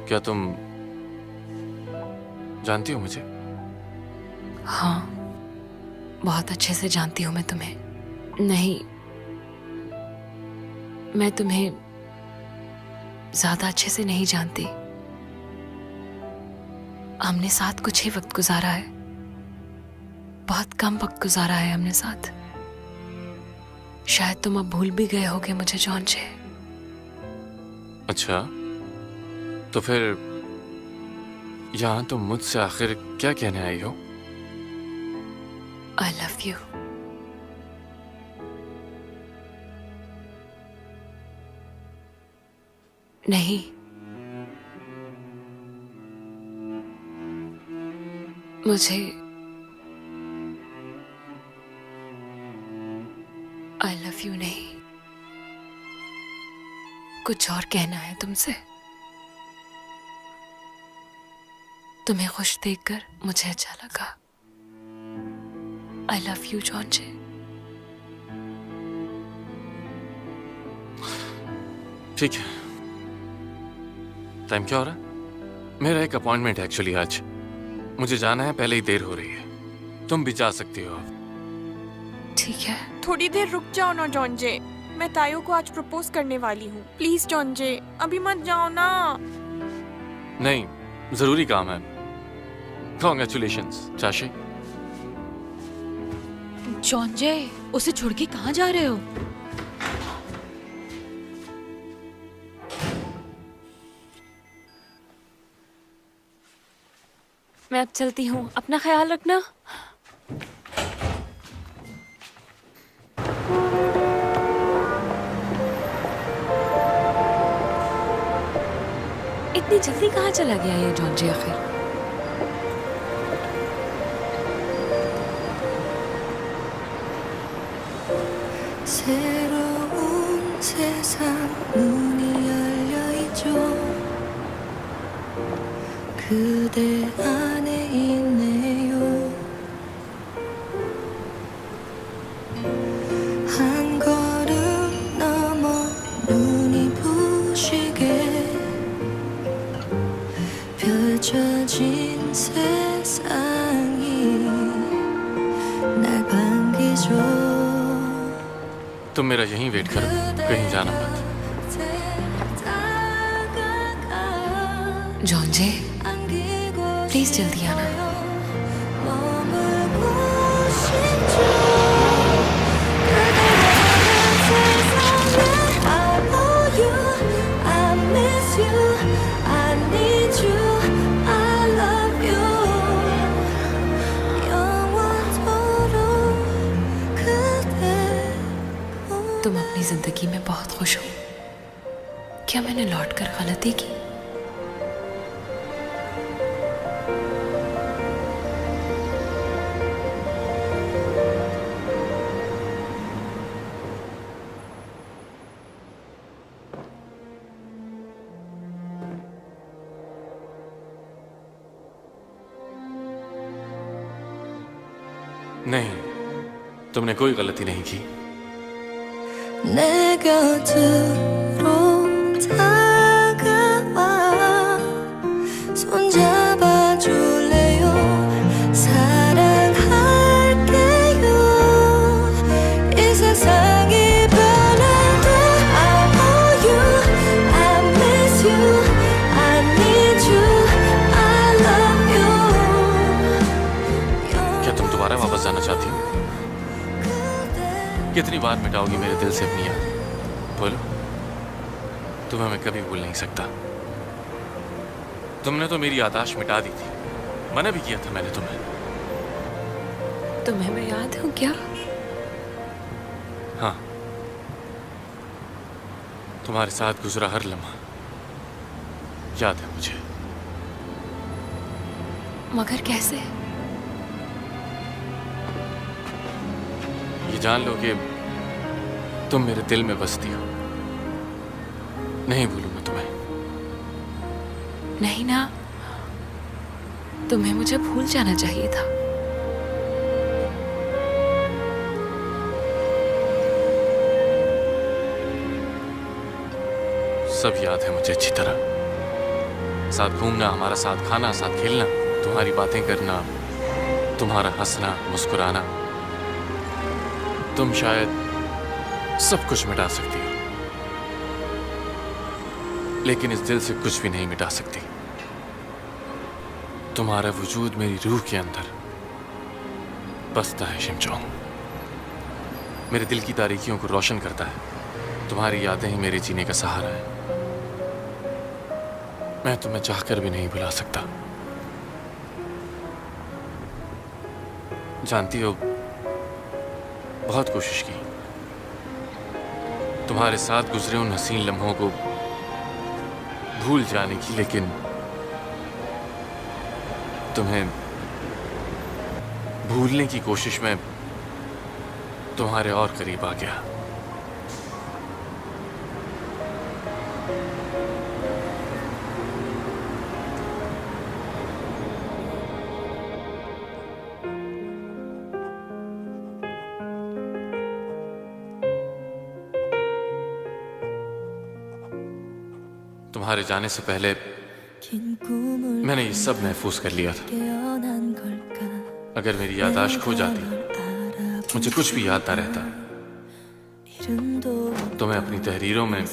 क्या तुम जानती हो मुझे? हाँ, बहुत अच्छे से जानती हूँ मैं तुम्हें। नहीं, मैं तुम्हें ज्यादा अच्छे से नहीं जानती। हमने साथ कुछ ही वक्त गुजारा है, बहुत कम वक्त गुजारा है हमने साथ। शायद तुम अब भूल भी गए होगे मुझे जॉनजे। अच्छा, तो फिर यहां तुम मुझसे आखिर क्या कहने आई हो? आई लव यू। नहीं, मुझे आई लव यू नहीं, कुछ और कहना है तुमसे। तुम्हें खुश देखकर मुझे अच्छा लगा। I love you John J. ठीक है। टाइम क्या हो रहा है? मेरा एक अपॉइंटमेंट है एक्चुअली आज, मुझे जाना है, पहले ही देर हो रही है। तुम भी जा सकती हो अब। ठीक है। थोड़ी देर रुक जाओ ना जॉन्जे, मैं तायो को आज प्रपोज करने वाली हूँ। प्लीज जॉन्जे, अभी मत जाओ ना। नहीं, जरूरी काम है। कॉन्ग्रेचुलेशंस चाशी। जॉन्जे, उसे छोड़ के कहाँ जा रहे हो? मैं अब चलती हूँ, अपना ख्याल रखना। इतनी जल्दी कहाँ चला गया ये जॉन्जे आखिर? 새로운 세상 문이 열려 있죠. 그대 안에 있네요. 한 걸음 넘어 눈이 부시게 펼쳐진 세상이 날 반기죠. तुम मेरा यहीं वेट करो, कहीं जाना मत। जॉन्जे, प्लीज जल्दी आना। तुम अपनी जिंदगी में बहुत खुश हो। क्या मैंने लौटकर गलती की? नहीं, तुमने कोई गलती नहीं की। 내 곁으로 다가와 손잡아 줄래요? 사랑할게요. 이 세상이 변해도 I owe you, I miss you, I need you, I love you. क्या तुम दोबारा वापस जाना चाहती हो? कितनी बार मिटाओगी मेरे दिल से अपनी याद? बोलो। तुम्हें मैं कभी भूल नहीं सकता। तुमने तो मेरी याददाश्त मिटा दी थी, मना भी किया था मैंने तुम्हें। तुम्हें मैं याद हूँ क्या? हाँ, तुम्हारे साथ गुजरा हर लम्हा याद है मुझे। मगर कैसे? ये जान लो कि तुम मेरे दिल में बसती हो। नहीं भूलूंगा तुम्हें। नहीं ना, तुम्हें मुझे भूल जाना चाहिए था। सब याद है मुझे अच्छी तरह। साथ घूमना, हमारा साथ खाना, साथ खेलना, तुम्हारी बातें करना, तुम्हारा हंसना, मुस्कुराना। तुम शायद सब कुछ मिटा सकती हो, लेकिन इस दिल से कुछ भी नहीं मिटा सकती। तुम्हारा वजूद मेरी रूह के अंदर बसता है शिमचोंग, मेरे दिल की तारीकियों को रोशन करता है। तुम्हारी यादें ही मेरे जीने का सहारा है। मैं तुम्हें चाहकर भी नहीं भुला सकता। जानती हो, बहुत कोशिश की तुम्हारे साथ गुजरे उन हसीन लम्हों को भूल जाने की, लेकिन तुम्हें भूलने की कोशिश में तुम्हारे और करीब आ गया। तुम्हारे जाने से पहले मैंने ये सब महफूज कर लिया था। अगर मेरी याददाश्त खो जाती, मुझे कुछ भी याद ना रहता, तो मैं अपनी तहरीरों में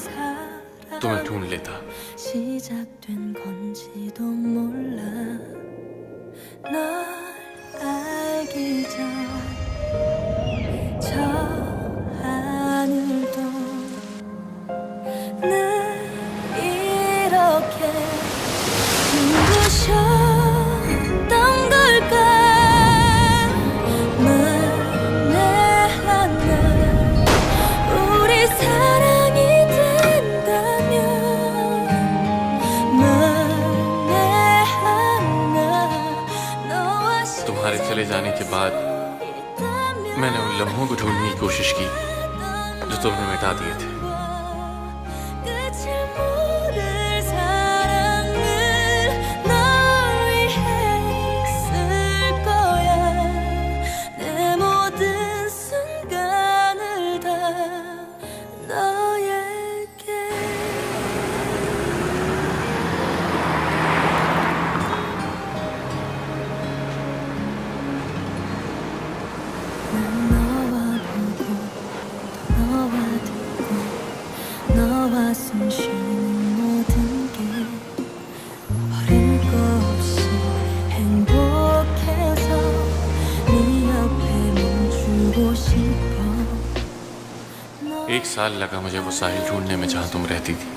तुम्हें ढूंढ लेता। तुम्हारे चले जाने के बाद मैंने उन लम्हों को ढूंढने की कोशिश की जो तुमने मिटा दिए थे। एक साल लगा मुझे वो साहिल ढूंढने में जहां तुम रहती थी।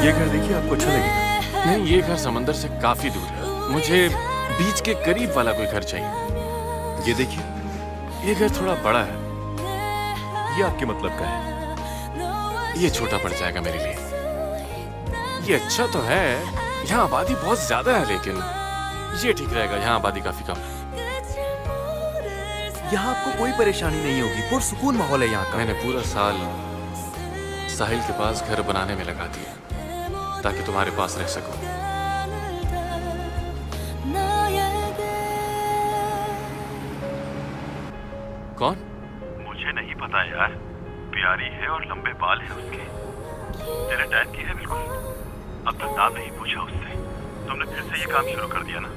ये घर देखिए, आपको अच्छा लगेगा। नहीं, ये घर समंदर से काफी दूर है। मुझे बीच के करीब वाला कोई घर चाहिए। ये देखिए, ये घर थोड़ा बड़ा है। ये आपके मतलब का है? ये छोटा पड़ जाएगा मेरे लिए। ये अच्छा तो है, यहाँ आबादी बहुत ज्यादा है, लेकिन ये ठीक रहेगा। यहाँ आबादी काफी कम है। यहाँ आपको कोई परेशानी नहीं होगी, पुरसुकून माहौल है यहाँ का। मैंने पूरा साल साहिल के पास घर बनाने में लगा दिया ताकि तुम्हारे पास रह सकूं। कौन? मुझे नहीं पता यार। प्यारी है और लंबे बाल हैं उसके। तेरे टाइप की है बिल्कुल। अब तक नाम नहीं पूछा उससे। तुमने फिर से ये काम शुरू कर दिया ना?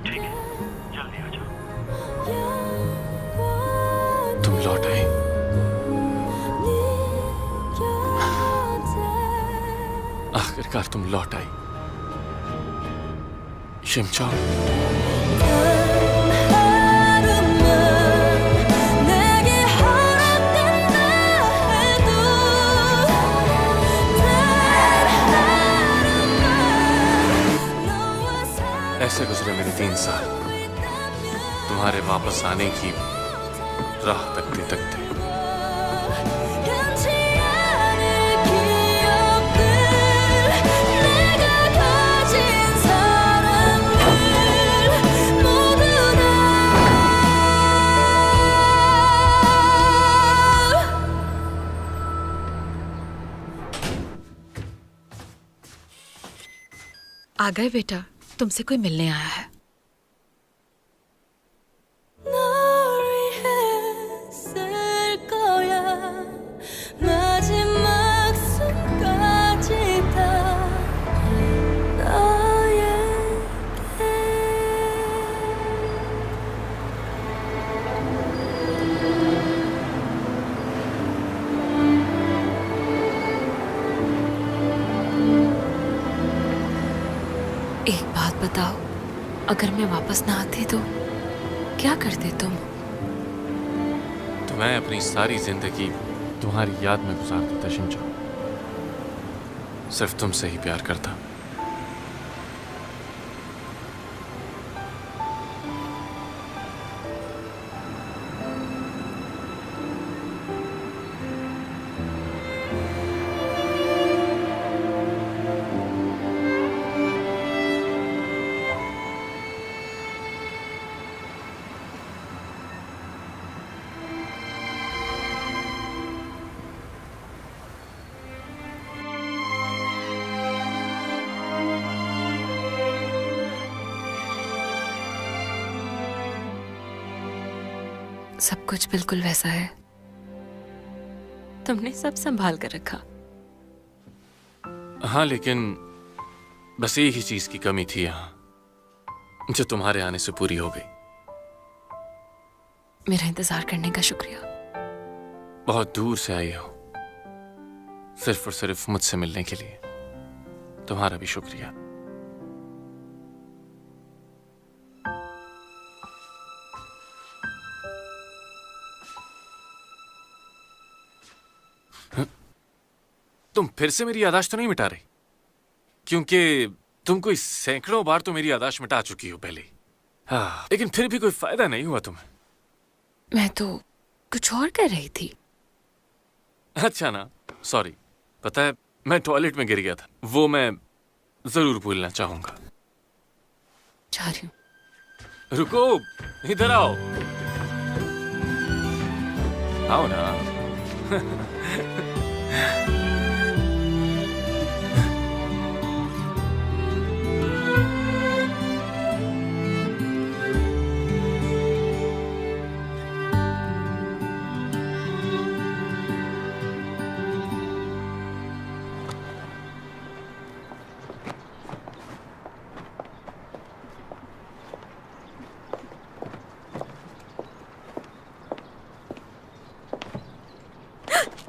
ठीक है, जल्दी आ जाओ। तुम लौट आए। आखिरकार तुम लौट आई। शिमचो। ऐसे गुजरे मेरे 3 साल, तुम्हारे वापस आने की राह तकते तकते। आ गए बेटा, तुमसे कोई मिलने आया है। एक बात बताओ, अगर मैं वापस ना आती तो क्या करते तुम? तो मैं अपनी सारी जिंदगी तुम्हारी याद में गुजार देता शिंचो। सिर्फ तुमसे ही प्यार करता। सब कुछ बिल्कुल वैसा है। तुमने सब संभाल कर रखा। हाँ, लेकिन बस एक ही चीज की कमी थी यहाँ, जो तुम्हारे आने से पूरी हो गई। मेरा इंतजार करने का शुक्रिया। बहुत दूर से आई हो, सिर्फ और सिर्फ मुझसे मिलने के लिए। तुम्हारा भी शुक्रिया। तुम फिर से मेरी याददाश्त तो नहीं मिटा रही? क्योंकि तुम कोई सैकड़ों बार तो मेरी याददाश्त मिटा चुकी हो पहले। हाँ, लेकिन फिर भी कोई फायदा नहीं हुआ तुम्हें। मैं तो कुछ और कर रही थी। अच्छा ना, सॉरी। पता है, मैं टॉयलेट में गिर गया था। वो मैं जरूर भूलना चाहूंगा। जा रही हूँ। रुको, इधर आओ। आओ ना।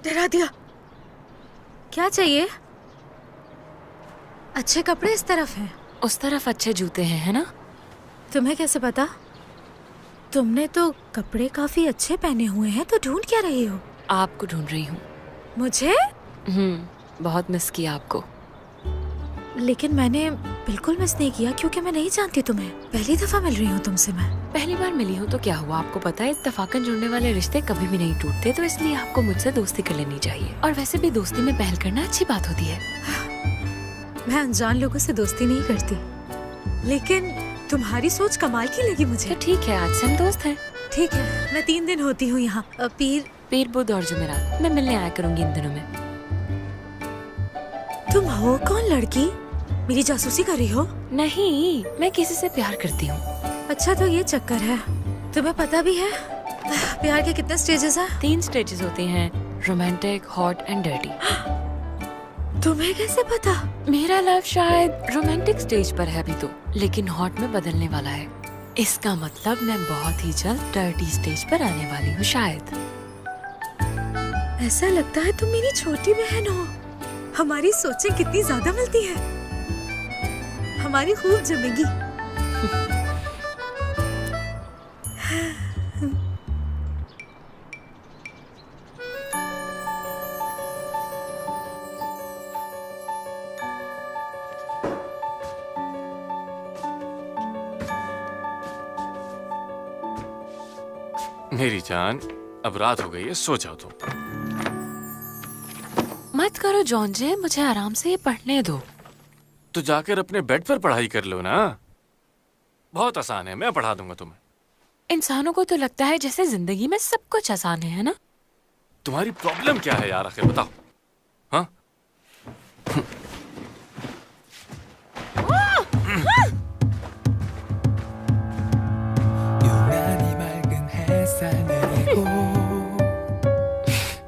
डरा दिया। क्या चाहिए? अच्छे कपड़े इस तरफ हैं। उस तरफ अच्छे जूते हैं, है ना? तुम्हें कैसे पता? तुमने तो कपड़े काफी अच्छे पहने हुए हैं, तो ढूंढ क्या रही हो? आपको ढूंढ रही हूँ। मुझे? बहुत मिस किया आपको। लेकिन मैंने बिल्कुल मिस नहीं किया, क्योंकि मैं नहीं जानती तुम्हें। पहली दफा मिल रही हूँ तुमसे मैं। पहली बार मिली हूँ तो क्या हुआ? आपको पता है, इत्तेफाकन जुड़ने वाले रिश्ते कभी भी नहीं टूटते, तो इसलिए आपको मुझसे दोस्ती कर लेनी चाहिए। और वैसे भी दोस्ती में पहल करना अच्छी बात होती है। मैं अनजान लोगों से दोस्ती नहीं करती, लेकिन तुम्हारी सोच कमाल की लगी मुझे। तो ठीक है, आज से हम दोस्त हैं। ठीक है, मैं 3 दिन होती हूँ यहाँ। पीर, बुध और जुमेरात मैं मिलने आया करूँगी इन दिनों में। तुम हो कौन लड़की? मेरी जासूसी कर रही हो? नहीं, मैं किसी से प्यार करती हूँ। अच्छा, तो ये चक्कर है। तुम्हें पता भी है प्यार के कितने स्टेजेस हैं? 3 स्टेजेस होते हैं, रोमांटिक, हॉट एंड डर्टी। तुम्हें कैसे पता? मेरा लव शायद रोमांटिक स्टेज पर है अभी तो, लेकिन हॉट में बदलने वाला है। इसका मतलब मैं बहुत ही जल्द डर्टी स्टेज पर आने वाली हूँ शायद। ऐसा लगता है तुम मेरी छोटी बहन हो। हमारी सोचें कितनी ज्यादा मिलती हैं। हमारी खूब जमेगी। मेरी जान, अब रात हो गई है, सो जाओ तुम। मत करो जॉन्जे, मुझे आराम से ये पढ़ने दो। तो जाकर अपने बेड पर पढ़ाई कर लो ना। बहुत आसान है, मैं पढ़ा दूंगा तुम्हें। इंसानों को तो लगता है जैसे जिंदगी में सब कुछ आसान है ना? तुम्हारी प्रॉब्लम क्या है यार, आखिर बताओ। हाँ?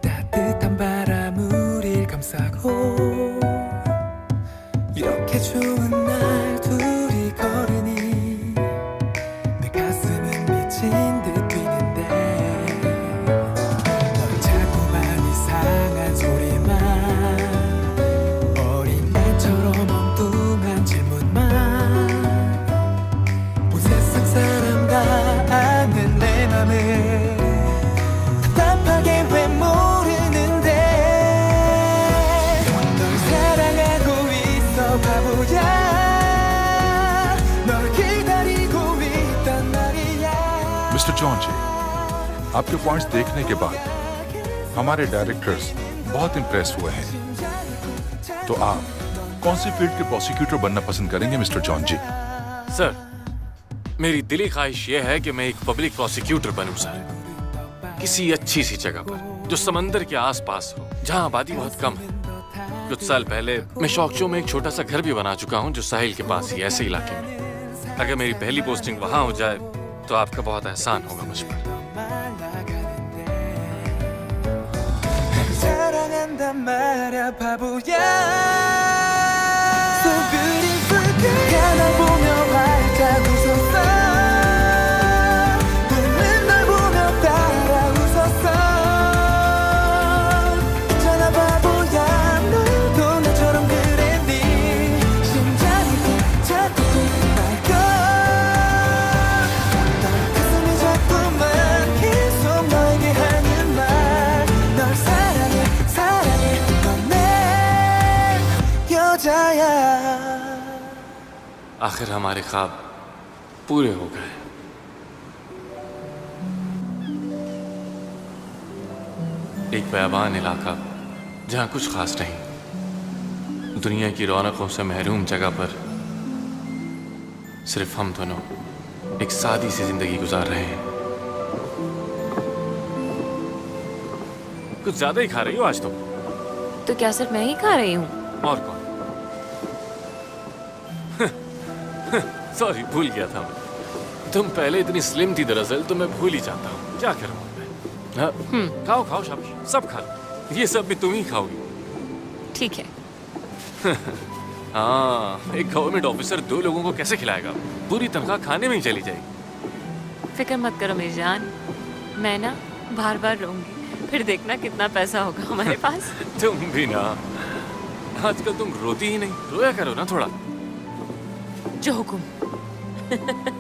따뜻한 바람 우릴 감싸고 이렇게 좋은 날 둘이 걸으니 내 가슴은 미친 듯 뛰는데 넌 자꾸만 이상한 소리만 어린 애처럼 엉뚱한 질문만 जॉन जी, आपके पॉइंट्स देखने के बाद हमारे डायरेक्टर्स बहुत इंप्रेस हुए हैं। तो आप कौन सी फील्ड के प्रोसिक्यूटर बनना पसंद करेंगे मिस्टर जॉन जी? सर, मेरी दिली ख्वाहिश यह है कि मैं एक पब्लिक प्रोसिक्यूटर बनूं सर, किसी अच्छी सी जगह पर जो समंदर के आसपास हो, जहां आबादी बहुत कम है। कुछ साल पहले मैं शौकचो में एक छोटा सा घर भी बना चुका हूं जो साहिल के पास ही, ऐसे इलाके में। अगर मेरी पहली पोस्टिंग वहां हो जाए तो आपका बहुत एहसान होगा मुझ पर। 사랑한단 말야 바보야 So beautiful girl 가나보며 활짝 웃었어 웃는 널 보며 따라 웃었어 있잖아 바보야 너도 나처럼 그랬니 심장이 자꾸 뛰어날걸 널 가슴이 자꾸만 계속 너에게 하는 말널 사랑해 사랑해 넌 내 여자야 आखिर हमारे ख्वाब पूरे हो गए। एक बेबान इलाका जहां कुछ खास नहीं, दुनिया की रौनकों से महरूम जगह पर सिर्फ हम दोनों एक सादी सी जिंदगी गुजार रहे हैं। कुछ ज्यादा ही खा रही हो आज तुम। तो क्या सिर्फ मैं ही खा रही हूँ? और कौन? सॉरी, भूल गया था मैं। तुम पहले इतनी स्लिम थी दरअसल, तो मैं भूल ही जाता हूँ। क्या करूँ मैं? खाओ खाओ, शाबाश, सब खा लो। ये सब भी तुम ही खाओगी। ठीक है। हाँ, एक गवर्नमेंट ऑफिसर 2 लोगों को कैसे खिलाएगा? पूरी तनख्वाह खाने में ही चली जाएगी। फिक्र मत करो मेरी जान, मैं ना बार बार रोऊंगी, फिर देखना कितना पैसा होगा हमारे पास। तुम भी ना, आजकल तुम रोती ही नहीं, रोया करो ना थोड़ा। जो हुकुम।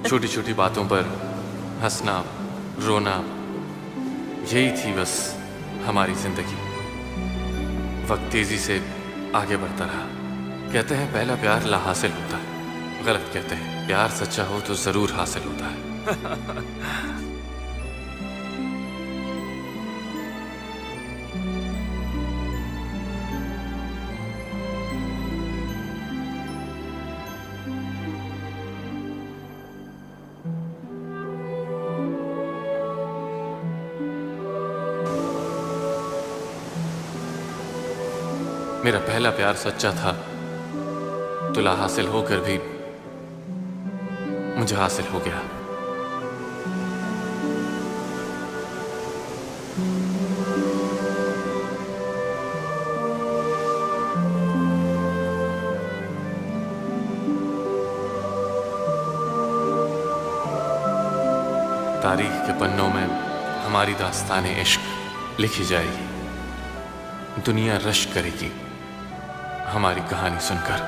छोटी छोटी बातों पर हंसना, रोना, यही थी बस हमारी जिंदगी। वक्त तेजी से आगे बढ़ता रहा। कहते हैं पहला प्यार लाहासिल होता है। गलत कहते हैं, प्यार सच्चा हो तो जरूर हासिल होता है। मेरा पहला प्यार सच्चा था, तो लाहासिल होकर भी मुझे हासिल हो गया। तारीख के पन्नों में हमारी दास्तान इश्क लिखी जाएगी। दुनिया रश्क करेगी हमारी कहानी सुनकर।